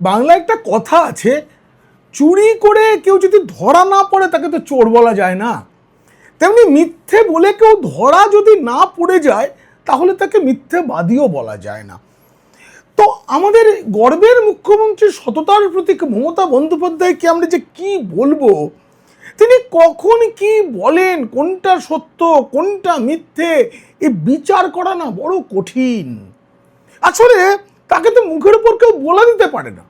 বাংলায় একটা কথা আছে, চুরি করে কেউ যদি ধরা না পড়ে তাকে তো চোর বলা যায় না। তেমনি মিথ্যে বলে কেউ ধরা যদি না পড়ে যায় তাহলে তাকে মিথ্যেবাদীও বলা যায় না। তো আমাদের গর্বের মুখ্যমন্ত্রী সততার প্রতীক মমতা বন্দ্যোপাধ্যায়কে আমরা যে কি বলবো, তিনি কখন কি বলেন, কোনটা সত্য কোনটা মিথ্যে, এই বিচার করা না বড় কঠিন। আসলে তাকে তো মুখের উপর কেউ বলা দিতে পারে না।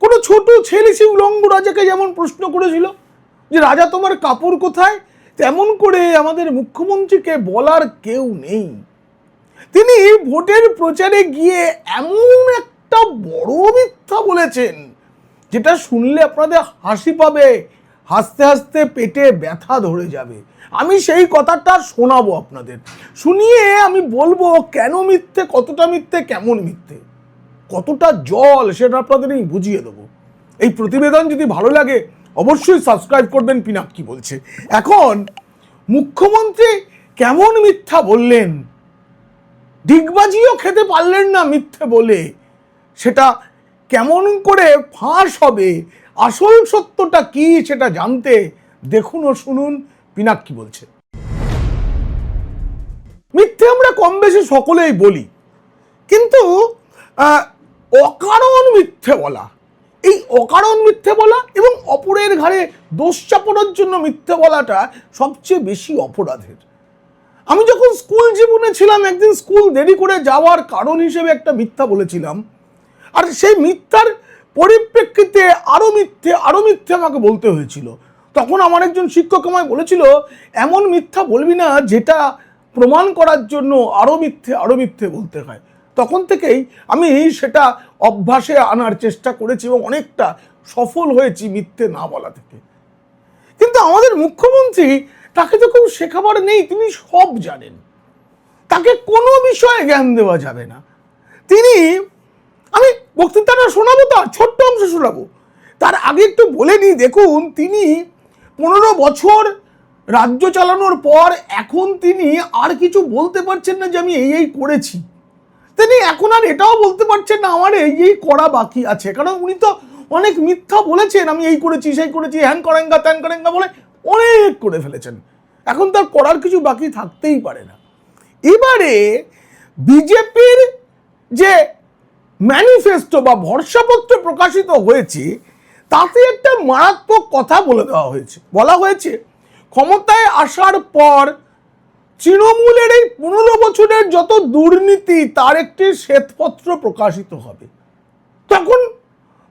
কোনো ছোট ছেলে সে উলঙ্গ রাজাকে যেমন প্রশ্ন করেছিল যে রাজা তোমার কাপড় কোথায়, তেমন করে আমাদের মুখ্যমন্ত্রীকে বলার কেউ নেই। তিনি ভোটের প্রচারে গিয়ে এমন একটা বড় মিথ্যা বলেছেন যেটা শুনলে আপনাদের হাসি পাবে, হাসতে হাসতে পেটে ব্যথা ধরে যাবে। আমি সেই কথাটা শোনাবো আপনাদের, শুনিয়ে আমি বলবো কেন মিথ্যে, কতটা মিথ্যে, কেমন মিথ্যে, কতটা জল সেটা আপনাদের আমি বুঝিয়ে দেবো। এই প্রতিবেদন যদি ভালো লাগে অবশ্যই সাবস্ক্রাইব করবেন। পিনাকি বলছে, এখন মুখ্যমন্ত্রী কেমন মিথ্যা বললেন, ডিগবাজিও খেতে পারলেন না মিথ্যে বলে, সেটা কেমন করে ফাঁস হবে, আসল সত্যটা কি সেটা জানতে দেখুন ও শুনুন পিনাকি বলছে। মিথ্যে আমরা কম বেশি সকলেই বলি, কিন্তু অকারণ মিথ্যে বলা, এই অকারণ মিথ্যে বলা এবং অপরের ঘাড়ে দোষ চাপানোর জন্য মিথ্যে বলাটা সবচেয়ে বেশি অপরাধের। আমি যখন স্কুল জীবনে ছিলাম, একদিন স্কুল দেরি করে যাওয়ার কারণ হিসেবে একটা মিথ্যা বলেছিলাম, আর সেই মিথ্যার পরিপ্রেক্ষিতে আরও মিথ্যে আমাকে বলতে হয়েছিল। তখন আমার একজন শিক্ষক আমায় বলেছিল, এমন মিথ্যা বলবি না যেটা প্রমাণ করার জন্য আরও মিথ্যে বলতে হয়। তখন থেকেই আমি সেটা অভ্যাসে আনার চেষ্টা করেছি এবং অনেকটা সফল হয়েছি মিথ্যে না বলা থেকে। কিন্তু আমাদের মুখ্যমন্ত্রী, তাকে তো কেউ শেখাবার নেই, তিনি সব জানেন, তাকে কোনো বিষয়ে জ্ঞান দেওয়া যাবে না। তিনি, আমি বক্তৃতাটা শোনাবো, তার ছোট্ট অংশ শোনাবো, তার আগে একটু বলে নিই। দেখুন, তিনি 15 বছর রাজ্য চালানোর পর এখন তিনি আর কিছু বলতে পারছেন না যে আমি এই করেছি। তিনি এখন আর এটাও বলতে পারছেন না আমার এই করা বাকি আছে, কারণ উনি তো অনেক মিথ্যা বলেছেন, আমি এই করেছি সেই করেছি, হ্যান করেঙ্গা ত্যান করেঙ্গা বলে অনেক করে ফেলেছেন। এখন তার করার কিছু বাকি থাকতেই পারে না। এবারে বিজেপির যে ম্যানিফেস্টো বা ভরসাপত্র প্রকাশিত হয়েছে তাতে একটা মারাত্মক কথা বলা হয়েছে ক্ষমতায় আসার পর তৃণমূলের এই 15 বছরের যত দুর্নীতি তার একটি শ্বেতপত্র প্রকাশিত হবে। তখন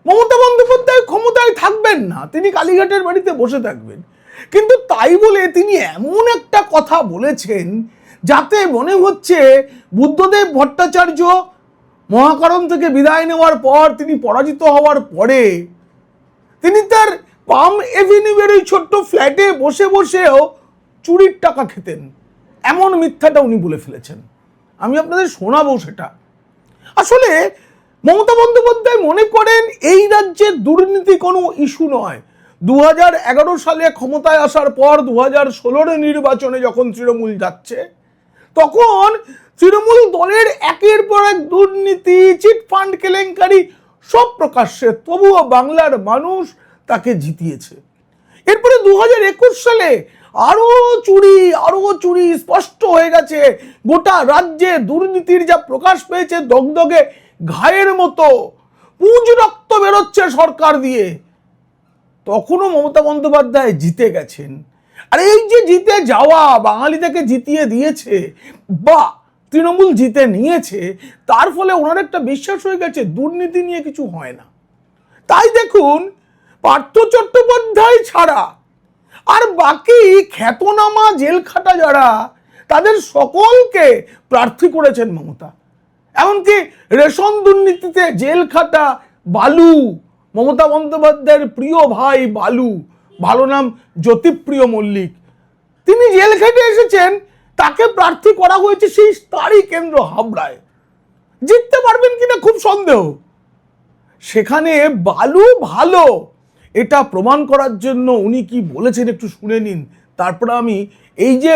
মমতা বন্দ্যোপাধ্যায় ক্ষমতায় থাকবেন না, তিনি কালীঘাটের বাড়িতে বসে থাকবেন। কিন্তু তাই বলে তিনি এমন একটা কথা বলেছেন যাতে মনে হচ্ছে বুদ্ধদেব ভট্টাচার্য মহাকারণ থেকে বিদায় নেওয়ার পর, তিনি পরাজিত হওয়ার পরে তিনি তার পাম এভিনিউয়ের ওই ছোট্ট ফ্ল্যাটে বসে বসেও চুরির টাকা খেতেন, এমন মিথ্যাটা উনি বলে ফেলেছেন। আমি আপনাদের শোনাবো সেটা। আসলে মমতা বন্দ্যোপাধ্যায় মনে করেন এই রাজ্যের দুর্নীতি কোনো ইস্যু নয়। 2011 সালে ক্ষমতায় আসার পর 2016 নির্বাচনে যখন তৃণমূল যাচ্ছে, তখন তৃণমূল দলের একের পর এক দুর্নীতি, চিটফান্ড কেলেঙ্কারি সব প্রকাশ্যে, তবুও বাংলার মানুষ তাকে জিতিয়েছে। এরপরে 2021 সালে আরো চুরি স্পষ্ট হয়ে গেছে। গোটা রাজ্যে দুর্নীতির যা প্রকাশ পেয়েছে দগদগে ঘায়ের মতো, পুঁজ রক্ত বেরোচ্ছে সরকার দিয়ে। তখনও মমতা বন্দ্যোপাধ্যায় জিতে গেছেন। আর এই যে জিতে যাওয়া, বাঙালি থেকে জিতিয়ে দিয়েছে বা তৃণমূল জিতে নিয়েছে, তার ফলে ওনার একটা বিশ্বাস হয়ে গেছে দুর্নীতি নিয়ে কিছু হয় না। তাই দেখুন, পার্থ চট্টোপাধ্যায় ছাড়া আর বাকি খ্যাতনামা জেলখাটা যারা, তাদের সকলকে প্রার্থী করেছেন মমতা। এমনকি রেশন দুর্নীতিতে জেলখাটা বালু, মমতা বন্দ্যোপাধ্যায়ের প্রিয় ভাই বালু, ভালো নাম জ্যোতিপ্রিয় মল্লিক, তিনি জেল খেটে এসেছেন, তাকে প্রার্থী করা হয়েছে সেই তারই কেন্দ্র হাবড়ায়। জিততে পারবেন কিনা খুব সন্দেহ। সেখানে বালু ভালো, এটা প্রমাণ করার জন্য উনি কি বলেছেন একটু শুনে নিন। তারপরে আমি এই যে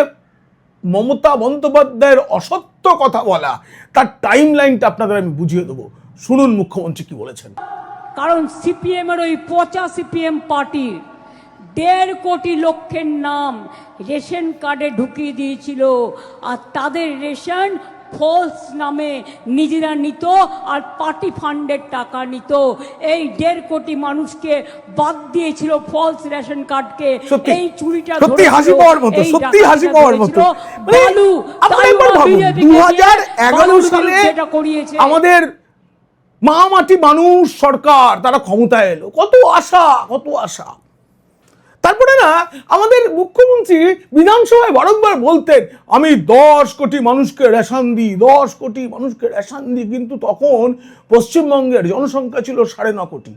মমতা বন্দ্যোপাধ্যায়ের অসত্য কথা বলা, তার টাইম লাইনটা আপনাদের আমি বুঝিয়ে দেবো। শুনুন মুখ্যমন্ত্রী কি বলেছেন। কারণ সিপিএমের ওই পচা সিপিএম পার্টির 1.5 কোটি লোকের নাম রেশন কার্ডে ঢুকিয়ে দিয়েছিল, আর তাদের রেশন ফলস নামে নিজেরা নিত আর পার্টি ফান্ডের টাকা নিত। এই 1.5 কোটি মানুষকে বাদ দিয়েছিল ফলস রেশন কার্ডকে। এই চুরিটা সত্যি হাসি পাওয়ার মতো, সত্যি হাসি পাওয়ার মতো। বালু 2011 সালে আমাদের মা মাটি মানুষ সরকার তারা ক্ষমতায় এলো, কত আশা, কত আশা। তারপরে না আমাদের মুখ্যমন্ত্রী বিধানসভায় বারংবার বলতেন আমি 10 কোটি মানুষকে রেশন দিই, 10 কোটি মানুষকে রেশন দিই, কিন্তু তখন পশ্চিমবঙ্গের জনসংখ্যা ছিল 9.5 কোটি।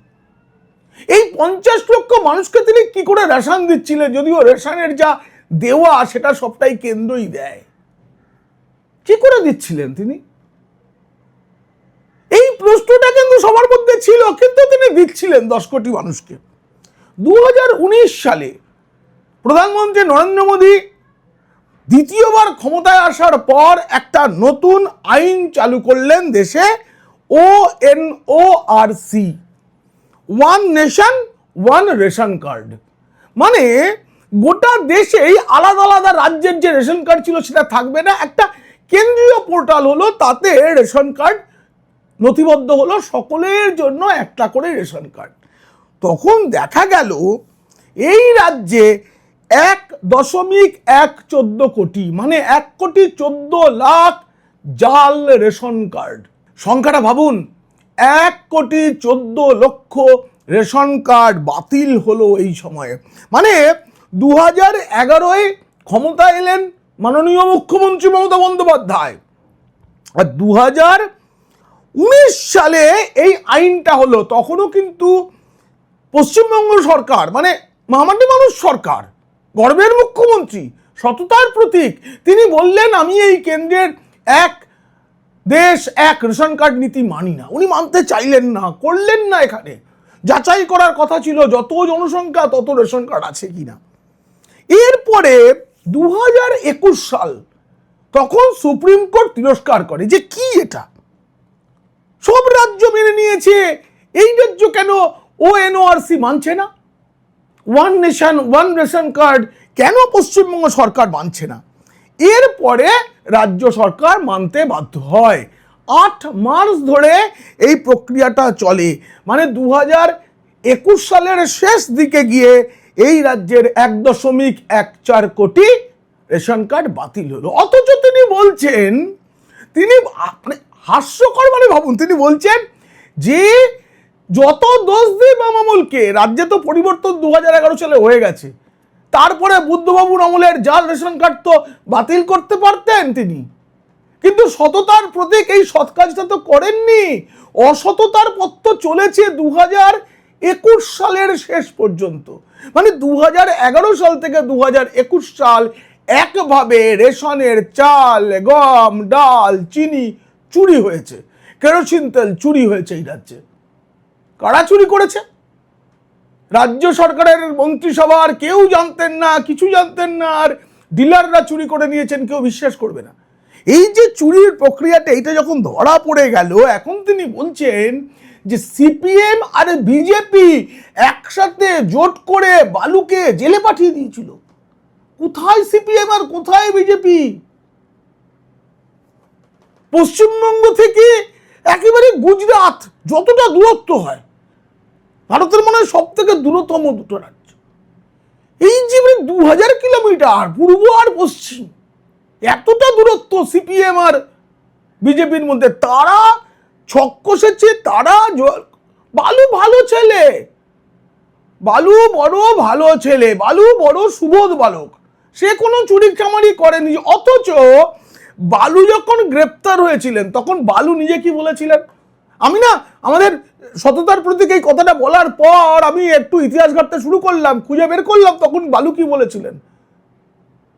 এই 50 লক্ষ মানুষকে তিনি কি করে রেশন দিচ্ছিলেন, যদিও রেশনের যা দেওয়া সেটা সবটাই কেন্দ্রই দেয়, কি করে দিচ্ছিলেন তিনি? এই প্রশ্নটা কিন্তু সবার মধ্যে ছিল, কিন্তু তিনি দিচ্ছিলেন 10 কোটি মানুষকে। 2019 সালে প্রধানমন্ত্রী নরেন্দ্র মোদী দ্বিতীয়বার ক্ষমতায় আসার পর একটা নতুন আইন চালু করলেন দেশে, ONORC, one nation one ration card. মানে গোটা দেশেই আলাদা আলাদা রাজ্যের যে রেশন কার্ড ছিল সেটা থাকবে না, একটা কেন্দ্রীয় পোর্টাল হলো, তাতে রেশন কার্ড নথিবদ্ধ হলো, সকলের জন্য একটা করে রেশন কার্ড। তখন দেখা গেল এই রাজ্যে 1.114 কোটি, মানে 1,14,00,000 জাল রেশন কার্ড। সংখ্যাটা ভাবুন, 1,14,00,000 রেশন কার্ড বাতিল হলো এই সময়ে। মানে 2011-এ ক্ষমতা এলেন মাননীয় মুখ্যমন্ত্রী মমতা বন্দ্যোপাধ্যায়, আর 2019 সালে এই আইনটা হলো। তখনও কিন্তু পশ্চিমবঙ্গ সরকার, মানে মামাটি মানুষ সরকার, গর্বের মুখ্যমন্ত্রী, সততার প্রতীক, তিনি বললেন আমি এই কেন্দ্রের এক দেশ এক রেশন কার্ড নীতি মানি না। উনি মানতে চাইলেন না, করলেন না। এখানে যাচাই করার কথা ছিল যত জনসংখ্যা তত রেশন কার্ড আছে কিনা। এরপরে 2021 সাল, তখন সুপ্রিম কোর্ট তিরস্কার করে যে কি এটা, সব রাজ্য মেনে নিয়েছে, এই রাজ্য কেন ONORC মানছে না? One nation one ration card কেন পশ্চিমবঙ্গ সরকার মানছে না? এরপরে রাজ্য সরকার মানতে বাধ্য হয়। 8 মাস ধরে এই প্রক্রিয়াটা চলে। মানে 2021 সালের শেষ দিকে গিয়ে এই রাজ্যের 1.14 কোটি রেশন কার্ড বাতিল হলো। অথচ তিনি বলছেন, তিনি হাস্যকর, মানে ভাবুন, তিনি বলছেন যে যত দোষ দিই মামুলকে, রাজ্যে তো পরিবর্তন 2011 সালে হয়ে গেছে, তারপরে বুদ্ধবাবুর আমলের জাল রেশন কার্ড তো বাতিল করতে পারতেন তিনি, কিন্তু সততার প্রতীক এই সৎ কাজটা তো করেননি। অসততার পথ তো চলেছে 2021 সালের শেষ পর্যন্ত। মানে 2011 সাল থেকে 2021 সাল একভাবে রেশনের চাল, গম, ডাল, চিনি চুরি হয়েছে, কেরোসিন তেল চুরি হয়েছে এই রাজ্যে। কারা চুরি করেছে? রাজ্য সরকারের মন্ত্রিসভার কেউ জানতেন না, কিছু জানতেন না, আর ডিলাররা চুরি করে নিয়েছেন, কেউ বিশ্বাস করবে না। এই যে চুরির প্রক্রিয়াটা, এটা যখন ধরা পড়ে গেল, এখন তিনি বলছেন যে সিপিএম আর বিজেপি একসাথে জোট করে বালুকে জেলে পাঠিয়ে দিয়েছিল। কোথায় সিপিএম আর কোথায় বিজেপি? পশ্চিমবঙ্গ থেকে একেবারে গুজরাট যতটা দূরত্ব হয়, ভারতের মনে হয় সব থেকে দূরতম দুটো রাজ্য, এই যে 2000 কিলোমিটার পূর্ব আর পশ্চিম, এতটা দূরত্ব সিপিএম আর বিজেপির মধ্যে। তারা ছক কষেছে, তারা বালু ভালো ছেলে, বালু বড় ভালো ছেলে, বালু বড় সুবোধ বালক, সে কোনো চুরি চামারি করেনি। অথচ বালু যখন গ্রেপ্তার হয়েছিলেন তখন বালু নিজে কি বলেছিলেন? আমি না আমাদের সততার প্রতীক এই কথাটা বলার পর আমি একটু ইতিহাস ঘাঁটতে শুরু করলাম, খুঁজে বের করলাম তখন বালু কি বলেছিলেন।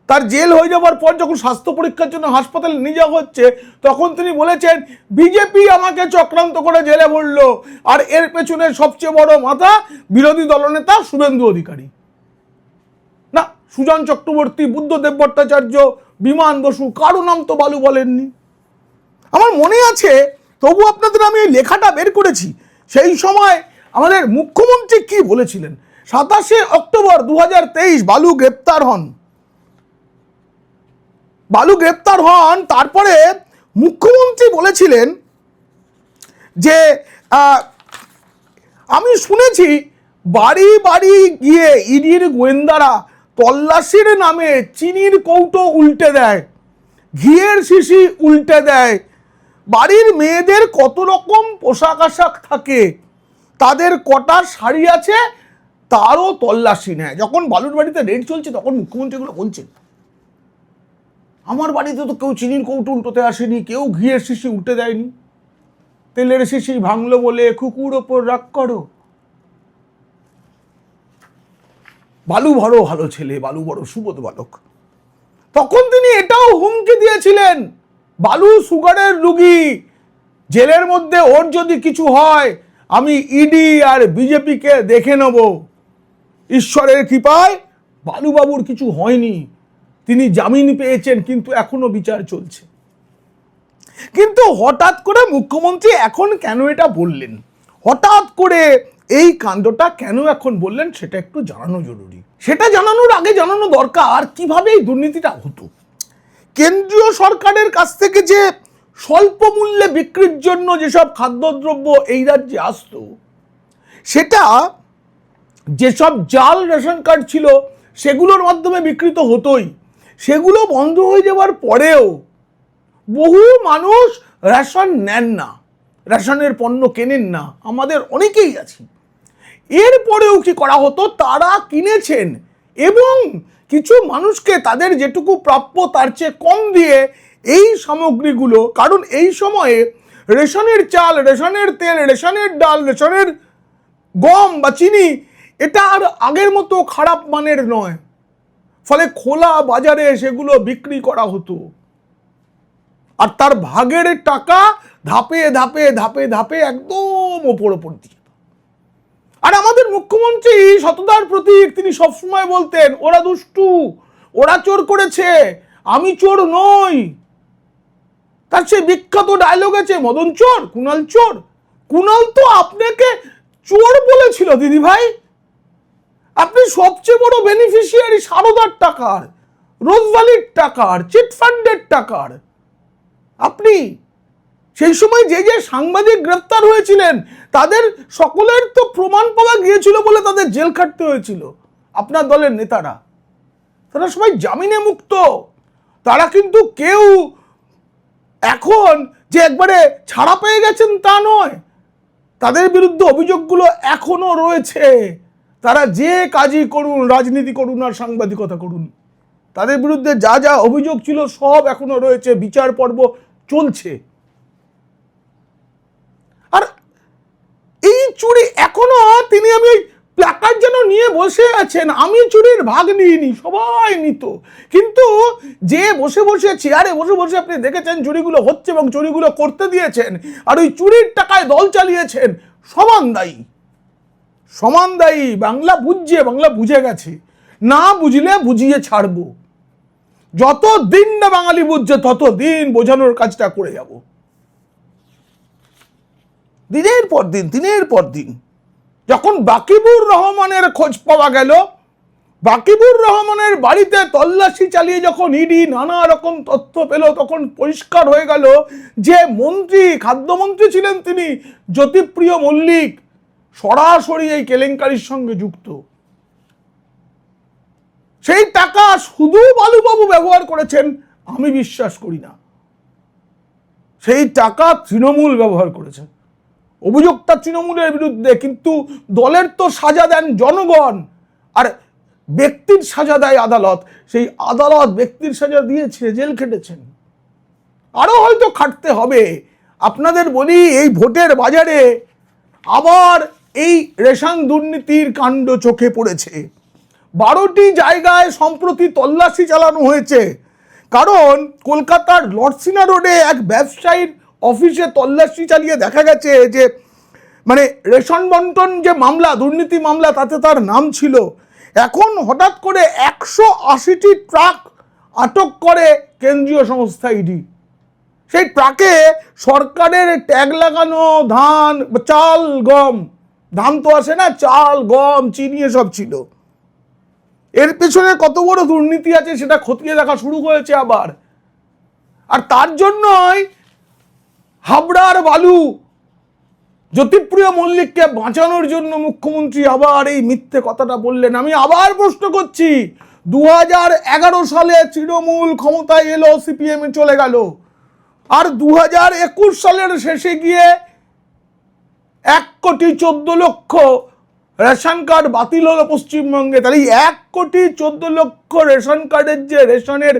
তার জেল হয়ে যাওয়ার পর যখন স্বাস্থ্য পরীক্ষার জন্য হাসপাতালে নিয়ে যাওয়া হচ্ছে, তখন তিনি বলেছেন বিজেপি আমাকে চক্রান্ত করে জেলে ভরলো, আর এর পেছনে সবচেয়ে বড় মাথা বিরোধী দলনেতা শুভেন্দু অধিকারী। না, সুজন চক্রবর্তী, বুদ্ধদেব ভট্টাচার্য, বিমান বসু, কারো নাম তো বালু বলেননি। আমার মনে আছে, তবু আপনাদের আমি এই লেখাটা বের করেছি। সেই সময় আমাদের মুখ্যমন্ত্রী কি বলেছিলেন? 27শে অক্টোবর 2023 বালু গ্রেপ্তার হন। তারপরে মুখ্যমন্ত্রী বলেছিলেন যে আমি শুনেছি বাড়ি বাড়ি গিয়ে ইডির গোয়েন্দারা তল্লাশির নামে চিনির কৌটো উল্টে দেয়, ঘিয়ের শিশি উল্টে দেয়, বাড়ির মেয়েদের কত রকম পোশাক আশাক থাকে, তাদের কটা শাড়ি আছে তারও তল্লাশি নেয়। যখন বালুর বাড়িতে রেড চলছে তখন মুখ্যমন্ত্রী এগুলো বলছেন। আমার বাড়িতে তো কেউ চিনির কৌটো উল্টোতে আসেনি, কেউ ঘিয়ের শিশি উল্টে দেয়নি, তেলের শিশি ভাঙলো বলে কুকুর ওপর রাগ করো। বালু বড় ভালো ছেলে, বালু বড় সুবোধ বালক। তখন তিনি এটাও হুমকি দিয়েছিলেন, বালু সুগারের রুগী, জেলের মধ্যে ওর যদি কিছু হয় আমি ইডি আর বিজেপিকে দেখে নেব। ঈশ্বরের কৃপায় বালুবাবুর কিছু হয়নি, তিনি জামিন পেয়েছেন, কিন্তু এখনো বিচার চলছে। কিন্তু হঠাৎ করে মুখ্যমন্ত্রী এখন কেন এটা বললেন, হঠাৎ করে এই কাণ্ডটা কেন এখন বললেন, সেটা একটু জানানো জরুরি। সেটা জানানোর আগে জানানো দরকার কিভাবে এই দুর্নীতিটা হতো। কেন্দ্রীয় সরকারের কাছ থেকে যে স্বল্প মূল্যে বিক্রির জন্য যেসব খাদ্যদ্রব্য এই রাজ্যে আসতো, সেটা যেসব জাল রেশন কার্ড ছিল সেগুলোর মাধ্যমে বিকৃত হতোই। সেগুলো বন্ধ হয়ে যাওয়ার পরেও বহু মানুষ রেশন নেন না, রেশনের পণ্য কেনেন না, আমাদের অনেকেই আছি। এরপরেও কি করা হতো, তারা কিনেছেন এবং কিছু মানুষকে তাদের যেটুকু প্রাপ্য তার চেয়ে কম দিয়ে এই সামগ্রীগুলো, কারণ এই সময়ে রেশনের চাল, রেশনের তেল, রেশনের ডাল, রেশনের গম বা চিনি এটা আর আগের মতো খারাপ মানের নয়, ফলে খোলা বাজারে সেগুলো বিক্রি করা হতো আর তার ভাগের টাকা ধাপে ধাপে ধাপে ধাপে একদম ওপর দিয়ে। আর আমাদের মুখ্যমন্ত্রী সততার প্রতীক, তিনি সবসময় বলতেন ওরা দুষ্টু, ওরা চোর করেছে, আমি চোর নই। তার সে বিখ্যাত ডায়লগ আছে, মদন চোর, কুণাল চোর। কুণাল তো আপনাকে চোর বলেছিল দিদি ভাই। আপনি সবচেয়ে বড় বেনিফিশিয়ারি সারদার টাকার, রোজভ্যালির টাকার, চিটফান্ডের টাকার। আপনি সেই সময় যে যে সাংবাদিক গ্রেফতার হয়েছিলেন তাদের সকলের তো প্রমাণ পাওয়া গিয়েছিল বলে তাদের জেল খাটতে হয়েছিল। আপনার দলের নেতারা, তারা সবাই জামিনে মুক্ত। তারা কিন্তু কেউ এখন যে একবারে ছাড়া পেয়ে গেছেন তা নয়, তাদের বিরুদ্ধে অভিযোগগুলো এখনো রয়েছে। তারা যে কাজই করুন, রাজনীতি করুন আর সাংবাদিকতা করুন, তাদের বিরুদ্ধে যা যা অভিযোগ ছিল সব এখনো রয়েছে, বিচার পর্ব চলছে। আর এই চুরি এখনো তিনি, আমি প্ল্যাকার্ড যেন নিয়ে বসে আছেন, আমি চুরির ভাগ নিইনি, সবাই নিত। কিন্তু যে বসে বসে চেয়ারে বসে বসে আপনি দেখেছেন চুরিগুলো হচ্ছে এবং চুরিগুলো করতে দিয়েছেন আর ওই চুরির টাকায় দল চালিয়েছেন, সমান দায়ী, সমান দায়ী। বাংলা বুঝছে, বাংলা বুঝে গেছে, না বুঝলে বুঝিয়ে ছাড়বো। যত দিন না বাঙালি বুঝছে তত দিন বোঝানোর কাজটা করে যাব, দিনের পর দিন, দিনের পর দিন। যখন বাকিবুর রহমানের খোঁজ পাওয়া গেল, বাকিবুর রহমানের বাড়িতে তল্লাশি চালিয়ে যখন ইডি নানা রকম তথ্য পেল, তখন পরিষ্কার হয়ে গেল যে মন্ত্রী, খাদ্যমন্ত্রী ছিলেন তিনি, জ্যোতিপ্রিয় মল্লিক, সরাসরি এই কেলেঙ্কারির সঙ্গে যুক্ত। সেই টাকা শুধু বালুবাবু ব্যবহার করেছেন আমি বিশ্বাস করি না, সেই টাকা তৃণমূল ব্যবহার করেছে। অভিযোগটা তৃণমূলের বিরুদ্ধে, কিন্তু দলের তো সাজা দেন জনগণ আর ব্যক্তির সাজা দেয় আদালত। সেই আদালত ব্যক্তির সাজা দিয়েছে, জেল খেটেছেন, আরো হয়তো খাটতে হবে। আপনাদের বলি, এই ভোটের বাজারে আবার এই রেশন দুর্নীতির কাণ্ড চোখে পড়েছে। 12টি জায়গায় সম্প্রতি তল্লাশি চালানো হয়েছে। কারণ কলকাতার লর্ডসিনা রোডে এক ব্যবসায়ীর অফিসে তল্লাশি চালিয়ে দেখা গেছে যে মানে রেশন বন্টন যে মামলা, দুর্নীতি মামলা, তাতে তার নাম ছিল। এখন হঠাৎ করে 180টি ট্রাক আটক করে কেন্দ্রীয় সংস্থা ইডি। সেই ট্রাকে সরকারের ট্যাগ লাগানো ধান, চাল, গম ধান তো আসে না, চাল গম চিনি এসব ছিল। এর পেছনে কত বড় দুর্নীতি আছে সেটা খতিয়ে দেখা শুরু হয়েছে আবার। আর তার জন্যই হাবড়ার বালু জ্যোতিপ্রিয় মল্লিককে বাঁচানোর জন্য মুখ্যমন্ত্রী আবার এই মিথ্যে কথাটা বললেন। আমি আবার প্রশ্ন করছি, 2011 সালে তৃণমূল ক্ষমতায় এলো, সিপিএম এ চলে গেল, আর 2021 সালের শেষে গিয়ে 1,14,00,000 রেশন কার্ড বাতিল হলো পশ্চিমবঙ্গে। তাহলে 1,14,00,000 রেশন কার্ডের যে রেশনের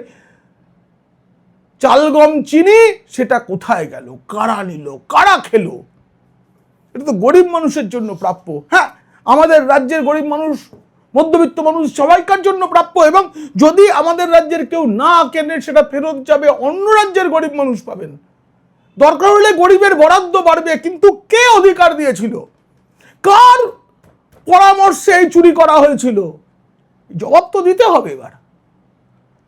চাল গম চিনি সেটা কোথায় গেল, কারা নিল, কারা খেলো? এটা তো গরিব মানুষের জন্য প্রাপ্য। হ্যাঁ, আমাদের রাজ্যের গরিব মানুষ, মধ্যবিত্ত মানুষ সবাইকার জন্য প্রাপ্য, এবং যদি আমাদের রাজ্যের কেউ না কেনে সেটা ফেরত যাবে, অন্য রাজ্যের গরিব মানুষ পাবেন। দরকার হলে গরিবের বরাদ্দ বাড়বে, কিন্তু কে অধিকার দিয়েছিল, কার পরামর্শে এই চুরি করা হয়েছিল? জবাব তো দিতে হবে। এবার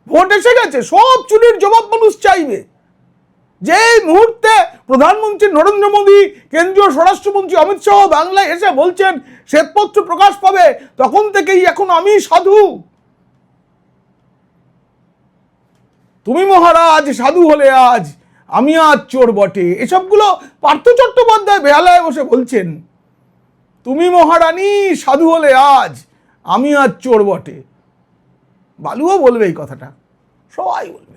ভোট এসে গেছে, সব চুরির জবাব মানুষ চাইবে। যে মুহূর্তে প্রধানমন্ত্রী নরেন্দ্র মোদী, কেন্দ্রীয় স্বরাষ্ট্রমন্ত্রী অমিত শাহ বাংলায় এসে বলছেন শ্বেতপত্র প্রকাশ পাবে, তখন থেকেই এখন আমি সাধু, তুমি মহারাজ সাধু হলে আজ, আমি আজ চোর বটে, এসবগুলো পার্থ চট্টোপাধ্যায় বেহালায় বসে বলছেন। তুমি মহারানী সাধু হলে আজ, আমি আজ চোর বটে। বালুও বলবে এই কথাটা, সবাই বলবে।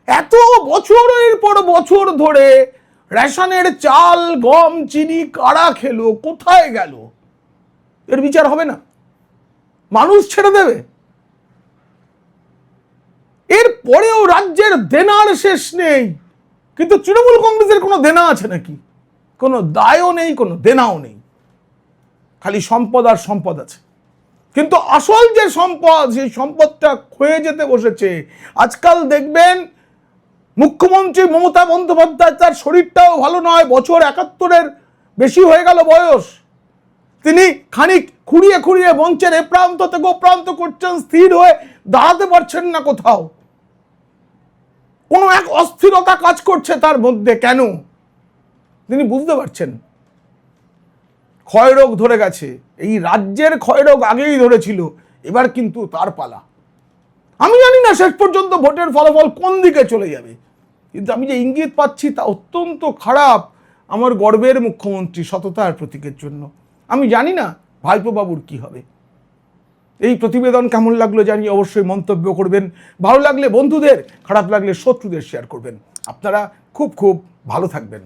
এত বছরের পর বছর ধরে রেশনের চাল গম চিনি কারা খেলো, কোথায় গেল, এর বিচার হবে না? মানুষ ছেড়ে দেবে? এর পরেও রাজ্যের দেনার শেষ নেই, কিন্তু তৃণমূল কংগ্রেসের কোনো দেনা আছে নাকি? কোনো দায়ও নেই, কোনো দেনাও নেই, খালি সম্পদ আর সম্পদ আছে। কিন্তু আসল যে সম্পদ, সেই সম্পদটা ক্ষয়ে যেতে বসেছে। আজকাল দেখবেন মুখ্যমন্ত্রী মমতা বন্দ্যোপাধ্যায়, তার শরীরটাও ভালো নয়, বছর 71-এর বেশি হয়ে গেল বয়স। তিনি খানিক খুঁড়িয়ে খুঁড়িয়ে মঞ্চের এ প্রান্ত থেকে ও প্রান্ত করছেন, স্থির হয়ে দাঁড়াতে পারছেন না কোথাও। কোনো এক অস্থিরতা কাজ করছে তার মধ্যে। কেন? তিনি বুঝতে পারছেন ক্ষয়রোগ ধরে গেছে। এই রাজ্যের ক্ষয়রোগ আগেই ধরেছিল, এবার কিন্তু তার পালা। আমি জানি না শেষ পর্যন্ত ভোটের ফলাফল কোন দিকে চলে যাবে, কিন্তু আমি যে ইঙ্গিত পাচ্ছি তা অত্যন্ত খারাপ আমার গর্বের মুখ্যমন্ত্রী সততার প্রতীকের জন্য। আমি জানি না ভাইপো বাবুর কি হবে। এই প্রতিবেদন কেমন লাগলো জানি, অবশ্যই মন্তব্য করবেন। ভালো লাগলে বন্ধুদের, খারাপ লাগলে শত্রুদের শেয়ার করবেন। আপনারা খুব খুব ভালো থাকবেন।